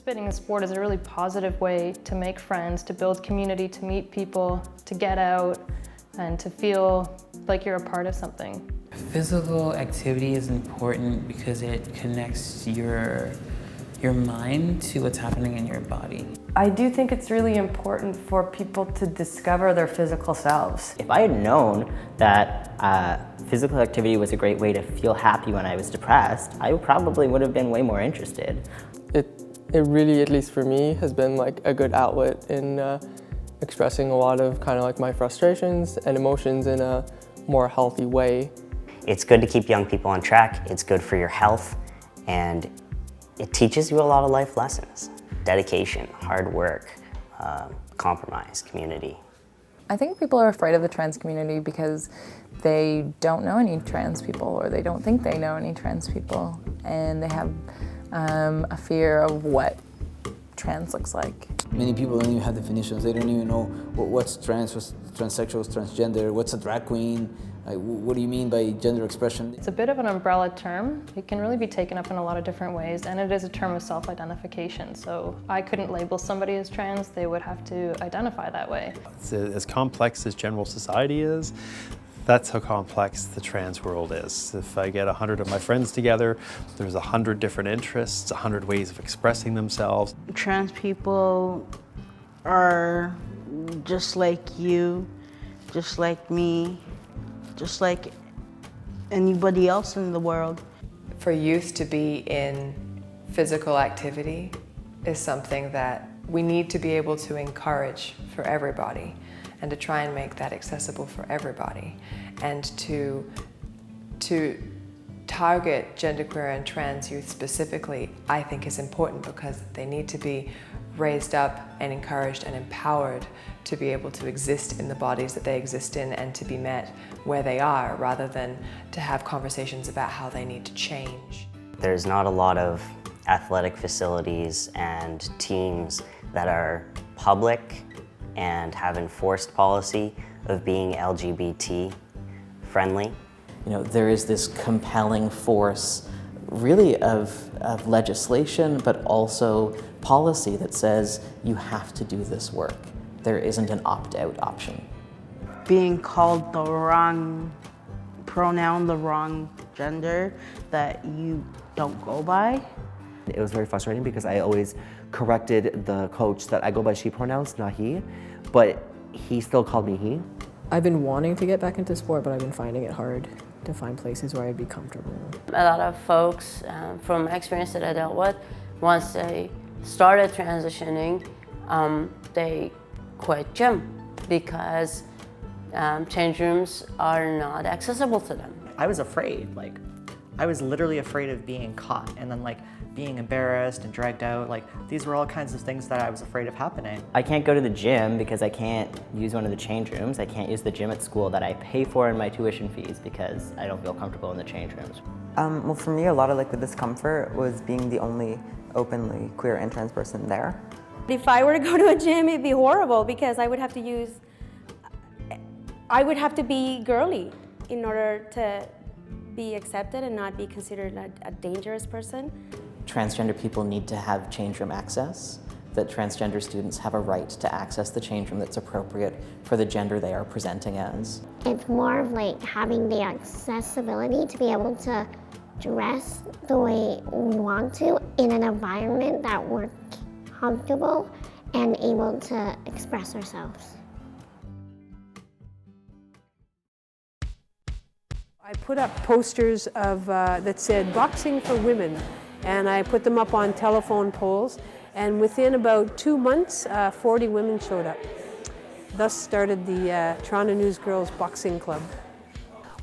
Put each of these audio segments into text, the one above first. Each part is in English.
Participating in sport is a really positive way to make friends, to build community, to meet people, to get out, and to feel like you're a part of something. Physical activity is important because it connects your mind to what's happening in your body. I do think it's really important for people to discover their physical selves. If I had known that physical activity was a great way to feel happy when I was depressed, I probably would have been way more interested. It really, at least for me, has been like a good outlet in expressing a lot of kind of like my frustrations and emotions in a more healthy way. It's good to keep young people on track, it's good for your health, and it teaches you a lot of life lessons. Dedication, hard work, compromise, community. I think people are afraid of the trans community because they don't know any trans people, or they don't think they know any trans people, and they have a fear of what trans looks like. Many people don't even have definitions. They don't even know what's trans, what's transsexual, what's transgender, what's a drag queen. What do you mean by gender expression? It's a bit of an umbrella term. It can really be taken up in a lot of different ways, and it is a term of self-identification. So I couldn't label somebody as trans, they would have to identify that way. It's as complex as general society is. That's how complex the trans world is. If I get 100 of my friends together, there's 100 different interests, 100 ways of expressing themselves. Trans people are just like you, just like me, just like anybody else in the world. For youth to be in physical activity is something that we need to be able to encourage for everybody, and to try and make that accessible for everybody, and to target genderqueer and trans youth specifically, I think is important, because they need to be raised up and encouraged and empowered to be able to exist in the bodies that they exist in and to be met where they are, rather than to have conversations about how they need to change. There's not a lot of athletic facilities and teams that are public and have enforced policy of being LGBT friendly. You know, there is this compelling force really of legislation, but also policy that says you have to do this work. There isn't an opt-out option. Being called the wrong pronoun, the wrong gender that you don't go by. It was very frustrating because I always corrected the coach that I go by she pronouns, not he, but he still called me he. I've been wanting to get back into sport, but I've been finding it hard to find places where I'd be comfortable. A lot of folks, from experience that I dealt with, once they started transitioning, they quit gym because change rooms are not accessible to them. I was afraid, I was literally afraid of being caught and then being embarrassed and dragged out. These were all kinds of things that I was afraid of happening. I can't go to the gym because I can't use one of the change rooms. I can't use the gym at school that I pay for in my tuition fees because I don't feel comfortable in the change rooms. Well, for me, a lot of the discomfort was being the only openly queer and trans person there. If I were to go to a gym, it'd be horrible because I would have to be girly in order to be accepted and not be considered a dangerous person. Transgender people need to have change room access, that transgender students have a right to access the change room that's appropriate for the gender they are presenting as. It's more of having the accessibility to be able to dress the way we want to in an environment that we're comfortable and able to express ourselves. I put up posters of, that said boxing for women, and I put them up on telephone poles, and within about 2 months 40 women showed up. Thus started the Toronto News Girls Boxing Club.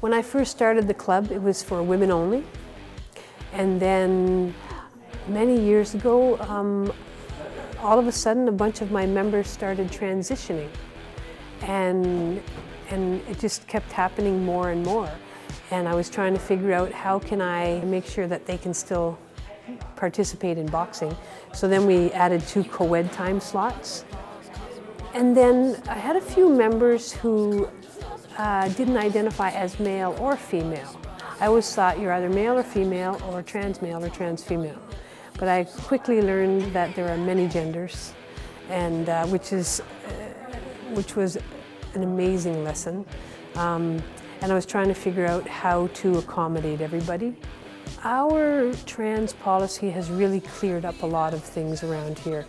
When I first started the club, it was for women only, and then many years ago all of a sudden a bunch of my members started transitioning, and it just kept happening more and more. And I was trying to figure out how can I make sure that they can still participate in boxing. So then we added 2 co-ed time slots. And then I had a few members who didn't identify as male or female. I always thought you're either male or female or trans male or trans female. but I quickly learned that there are many genders, and which was an amazing lesson. And I was trying to figure out how to accommodate everybody. Our trans policy has really cleared up a lot of things around here.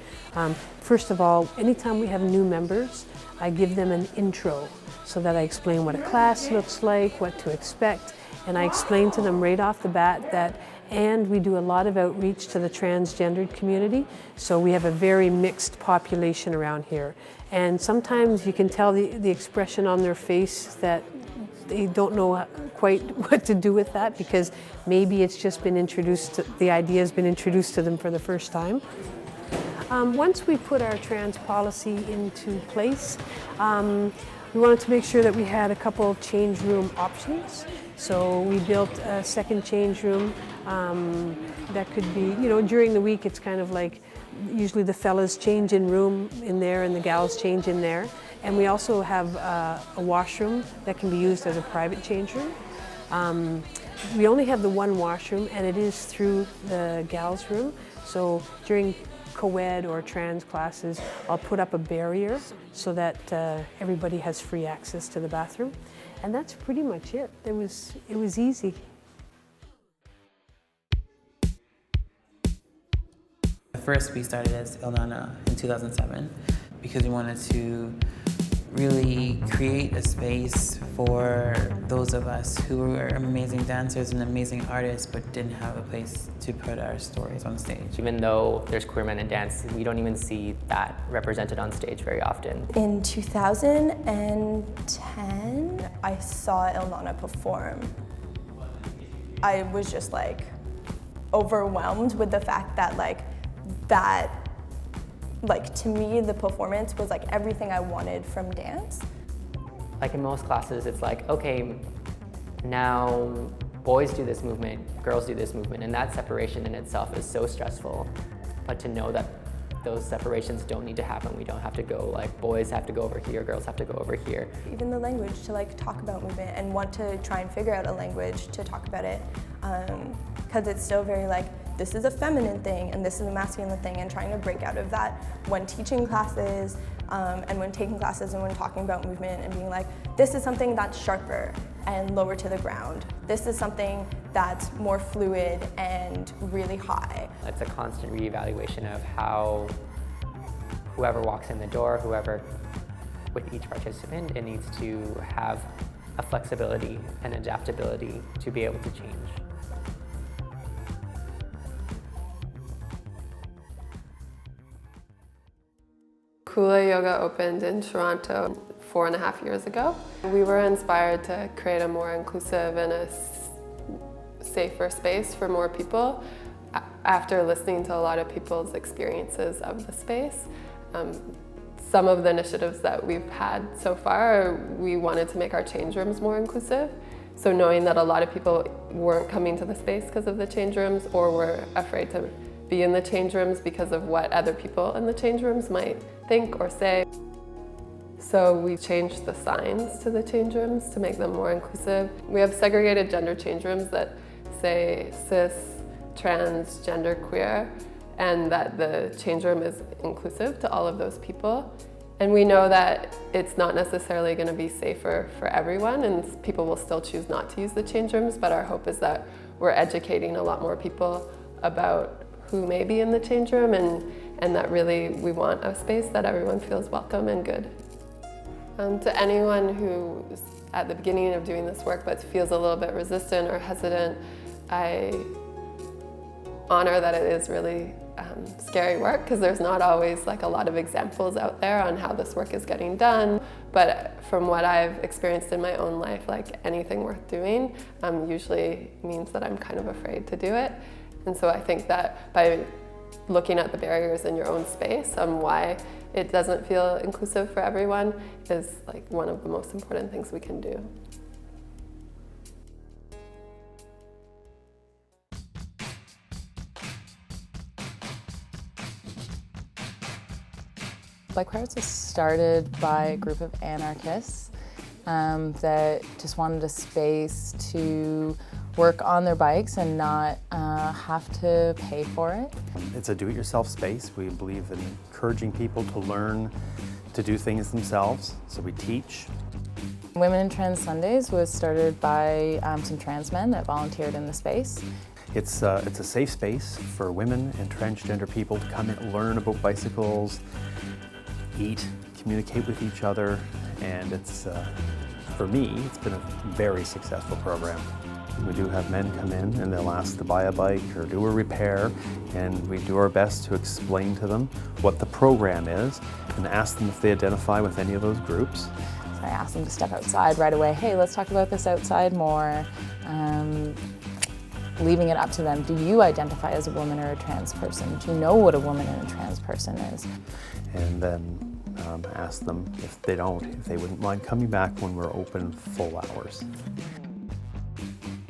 First of all, anytime we have new members, I give them an intro so that I explain what a class looks like, what to expect, and I explain to them right off the bat that, and we do a lot of outreach to the transgendered community, so we have a very mixed population around here. And sometimes you can tell the expression on their face that they don't know quite what to do with that, because maybe it's just been introduced, the idea has been introduced to them for the first time. Once we put our trans policy into place, we wanted to make sure that we had a couple of change room options. So we built a second change room that could be, during the week it's kind of like, usually the fellas change in room in there and the gals change in there. And we also have a washroom that can be used as a private change room. We only have the one washroom, and it is through the gals' room. So during co-ed or trans classes, I'll put up a barrier so that everybody has free access to the bathroom. And that's pretty much it. It was easy. First, we started as Il Nana in 2007 because we wanted to really create a space for those of us who were amazing dancers and amazing artists but didn't have a place to put our stories on stage. Even though there's queer men in dance, we don't even see that represented on stage very often. In 2010, I saw Il Nana perform. I was just overwhelmed with the fact that to me, the performance was everything I wanted from dance. In most classes, it's okay, now boys do this movement, girls do this movement, and that separation in itself is so stressful. But to know that those separations don't need to happen, we don't have to go boys have to go over here, girls have to go over here. Even the language to talk about movement and want to try and figure out a language to talk about it, because it's still very this is a feminine thing and this is a masculine thing, and trying to break out of that when teaching classes and when taking classes and when talking about movement and being this is something that's sharper and lower to the ground. This is something that's more fluid and really high. It's a constant reevaluation of how whoever walks in the door, with each participant, it needs to have a flexibility and adaptability to be able to change. Kula Yoga opened in Toronto 4.5 years ago. We were inspired to create a more inclusive and a safer space for more people after listening to a lot of people's experiences of the space. Some of the initiatives that we've had so far, we wanted to make our change rooms more inclusive. So knowing that a lot of people weren't coming to the space because of the change rooms, or were afraid to be in the change rooms because of what other people in the change rooms might think or say. So we changed the signs to the change rooms to make them more inclusive. We have segregated gender change rooms that say cis, trans, gender queer, and that the change room is inclusive to all of those people. And we know that it's not necessarily going to be safer for everyone, and people will still choose not to use the change rooms, but our hope is that we're educating a lot more people about who may be in the change room, and that really we want a space that everyone feels welcome and good. To anyone who's at the beginning of doing this work but feels a little bit resistant or hesitant, I honor that it is really scary work, because there's not always a lot of examples out there on how this work is getting done. But from what I've experienced in my own life, anything worth doing usually means that I'm kind of afraid to do it. And so I think that by looking at the barriers in your own space and why it doesn't feel inclusive for everyone is one of the most important things we can do. Black Pirates was started by a group of anarchists that just wanted a space to work on their bikes and not have to pay for it. It's a do-it-yourself space. We believe in encouraging people to learn to do things themselves, so we teach. Women in Trans Sundays was started by some trans men that volunteered in the space. It's a safe space for women and transgender people to come and learn about bicycles, eat, communicate with each other, and it's, for me, it's been a very successful program. We do have men come in and they'll ask to buy a bike or do a repair, and we do our best to explain to them what the program is and ask them if they identify with any of those groups. So I asked them to step outside right away. Hey, let's talk about this outside more. Leaving it up to them. Do you identify as a woman or a trans person? Do you know what a woman and a trans person is? And then ask them if they don't, if they wouldn't mind coming back when we're open full hours.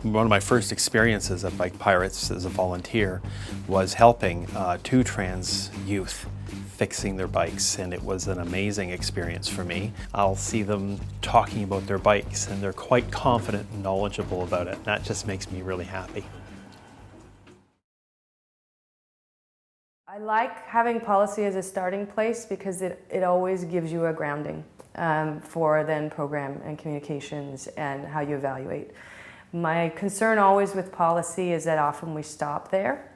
One of my first experiences at Bike Pirates as a volunteer was helping 2 trans youth fixing their bikes, and it was an amazing experience for me. I'll see them talking about their bikes and they're quite confident and knowledgeable about it. That just makes me really happy. I like having policy as a starting place because it always gives you a grounding for then program and communications and how you evaluate. My concern always with policy is that often we stop there,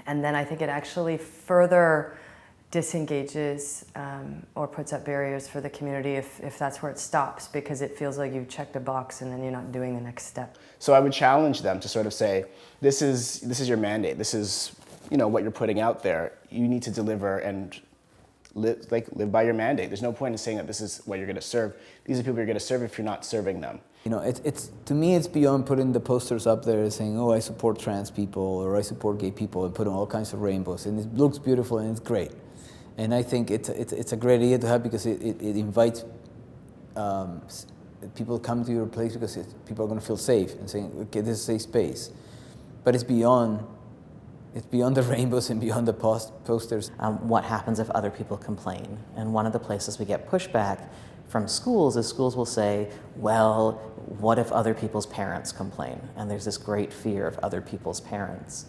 and then I think it actually further disengages or puts up barriers for the community if that's where it stops, because it feels like you've checked a box and then you're not doing the next step. So I would challenge them to sort of say, this is your mandate, this is what you're putting out there. You need to deliver and live by your mandate. There's no point in saying that this is what you're going to serve. These are people you're going to serve if you're not serving them. It's to me, it's beyond putting the posters up there saying, oh, I support trans people or I support gay people, and putting all kinds of rainbows. And it looks beautiful and it's great. And I think it's a great idea to have because it invites people to come to your place because people are going to feel safe and saying, okay, this is a safe space. But it's beyond the rainbows and beyond the posters. What happens if other people complain? And one of the places we get pushback from schools is schools will say, well, what if other people's parents complain? And there's this great fear of other people's parents.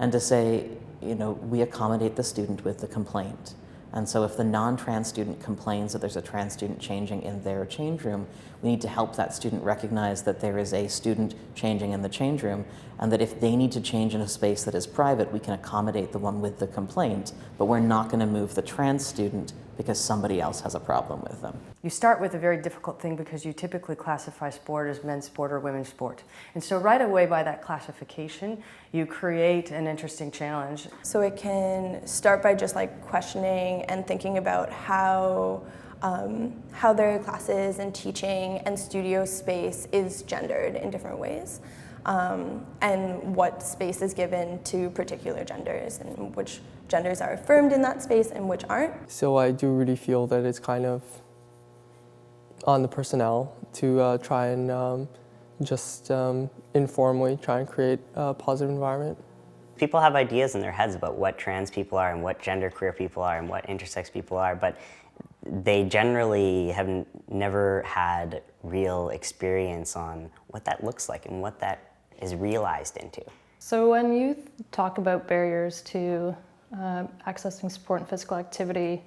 And to say, we accommodate the student with the complaint. And so if the non-trans student complains that there's a trans student changing in their change room, we need to help that student recognize that there is a student changing in the change room, and that if they need to change in a space that is private, we can accommodate the one with the complaint, but we're not going to move the trans student because somebody else has a problem with them. You start with a very difficult thing because you typically classify sport as men's sport or women's sport. And so right away by that classification, you create an interesting challenge. So it can start by just questioning and thinking about how their classes and teaching and studio space is gendered in different ways, and what space is given to particular genders and which genders are affirmed in that space and which aren't. So I do really feel that it's kind of on the personnel to try and just informally try and create a positive environment. People have ideas in their heads about what trans people are and what genderqueer people are and what intersex people are, but they generally have never had real experience on what that looks like and what that is realized into. So when you talk about barriers to accessing support and physical activity,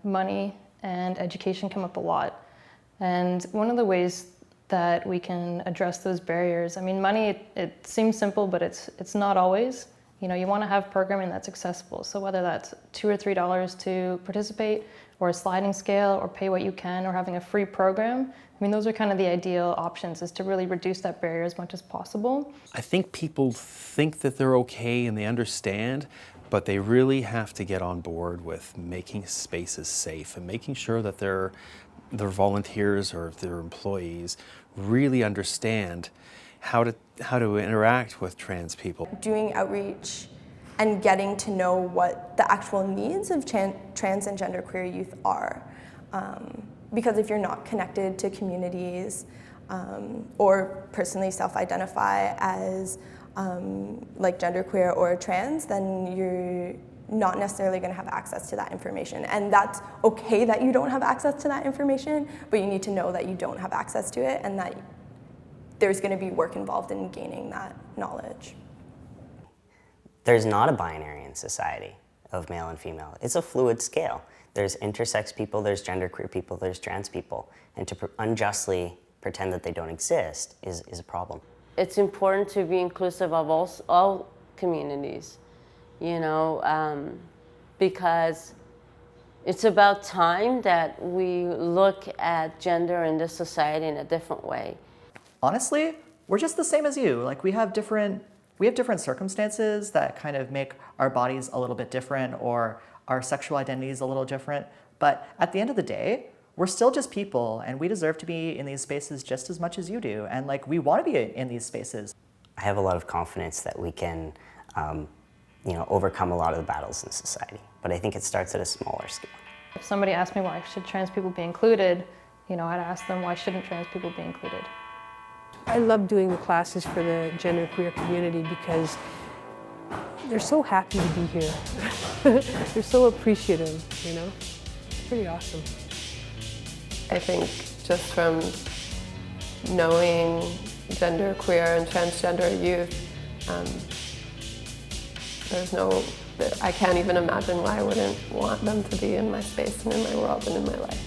money and education come up a lot. And one of the ways that we can address those barriers, money, it seems simple, but it's not always. You want to have programming that's accessible. So whether that's $2 or $3 to participate, or a sliding scale, or pay what you can, or having a free program, those are kind of the ideal options, is to really reduce that barrier as much as possible. I think people think that they're okay and they understand, but they really have to get on board with making spaces safe and making sure that their volunteers or their employees really understand how to interact with trans people. Doing outreach and getting to know what the actual needs of trans and genderqueer youth are. Because if you're not connected to communities or personally self-identify as genderqueer or trans, then you're not necessarily going to have access to that information. And that's okay that you don't have access to that information, but you need to know that you don't have access to it and that there's going to be work involved in gaining that knowledge. There's not a binary in society of male and female. It's a fluid scale. There's intersex people, there's genderqueer people, there's trans people. And to unjustly pretend that they don't exist is a problem. It's important to be inclusive of all communities, you know, because it's about time that we look at gender in this society in a different way. Honestly, we're just the same as you. Like we have different circumstances that kind of make our bodies a little bit different or our sexual identities a little different. But at the end of the day, we're still just people and we deserve to be in these spaces just as much as you do. And like we want to be in these spaces. I have a lot of confidence that we can you know, overcome a lot of the battles in society. But I think it starts at a smaller scale. If somebody asked me why should trans people be included, you know, I'd ask them why shouldn't trans people be included? I love doing the classes for the genderqueer community because they're so happy to be here. They're so appreciative, you know? It's pretty awesome. I think just from knowing genderqueer and transgender youth, I can't even imagine why I wouldn't want them to be in my space and in my world and in my life.